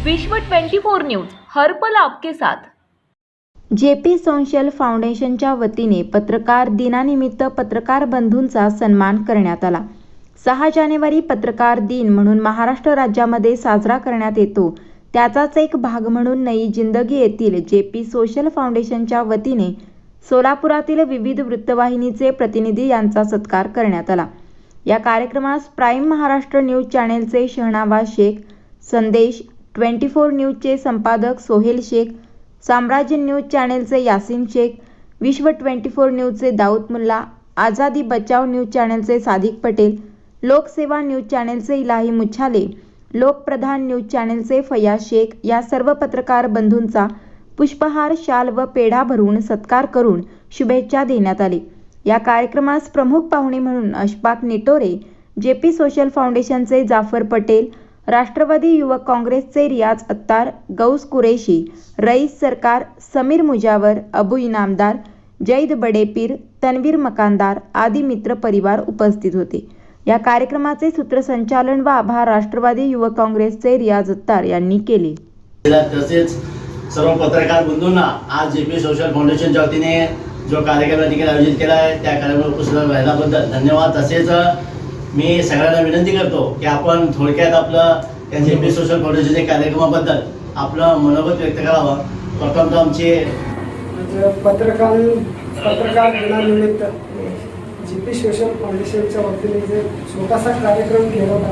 विश्व 24 न्यूज हर पल आपके साथ। जेपी सोशल फाउंडेशनच्या वतीने पत्रकार दिनानिमित्त पत्रकार बंधूंचा सन्मान करण्यात आला। 6 जानेवारी पत्रकार दिन म्हणून महाराष्ट्र राज्यामध्ये साजरा करण्यात येतो, त्याचाच एक भाग म्हणून नई जिंदगी येथील जेपी सोशल फाउंडेशनच्या वतीने सोलापुरातील विविध वृत्तवाहिनीचे प्रतिनिधी यांचा सत्कार करण्यात आला। या कार्यक्रमास प्राईम महाराष्ट्र न्यूज चॅनेलचे शहनावाज शेख, संदेश 24 न्यूजचे संपादक सोहेल शेख, साम्राज्य न्यूज चॅनेलचे यासीन शेख, विश्व 24 न्यूजचे दाऊद मुल्ला, आझादी बचाव न्यूज चॅनेलचे सादिक पटेल, लोकसेवा न्यूज चॅनेलचे इलाही मुच्छाले, लोकप्रधान न्यूज चॅनेलचे फयाज शेख या सर्व पत्रकार बंधूंचा पुष्पहार, शाल व पेढा भरून सत्कार करून शुभेच्छा देण्यात आली। या कार्यक्रमास प्रमुख पाहुणे म्हणून अशफाक निटोरे, जेपी सोशल फाउंडेशनचे जाफर पटेल, राष्ट्रवादी युवक काँग्रेसचे रियाज अत्तार, गौस कुरेशी, रईस सरकार, समीर मुजावर, अबू इनामदार, जैद बडेपीर, तन्वीर मकानदार आदी मित्र परिवार उपस्थित होते। या कार्यक्रमाचे सूत्रसंचालन व आभार राष्ट्रवादी युवक काँग्रेसचे रियाज अत्तार यांनी केले। तसेच सर्व पत्रकार बंधूंना आज जेपी सोशल फाउंडेशनच्या वतीने जो कार्यक्रम ठिकाणी आयोजित केला आहे त्या कार्यक्रमात उपस्थित राहिल्याबद्दल धन्यवाद। तसेच मी सगळ्यांना विनंती करतो की आपण थोडक्यात आपलं त्या जेपी सोशल फाउंडेशनच्या कार्यक्रमाबद्दल आपलं मनोगत व्यक्त करावं। प्रथमतः आमचे पत्रकार दिनानिमित्त जेपी सोशल फाउंडेशनच्या वतीने जे छोटासा कार्यक्रम केला होता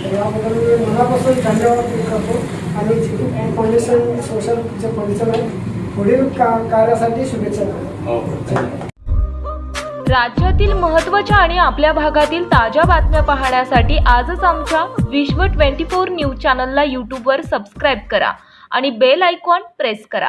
त्याबद्दल मी मनापासून धन्यवाद करतो आणि जेपी फाउंडेशन सोशल जे फाउंडेशन आहे पुढील कार्यासाठी शुभेच्छा देतो। राज्यातील महत्त्वाच्या आणि आपल्या भागातील ताज्या बातम्या पाहण्यासाठी आजच आमच्या विश्व 24 न्यूज चॅनलला यूट्यूबवर सबस्क्राईब करा आणि बेल आयकॉन प्रेस करा।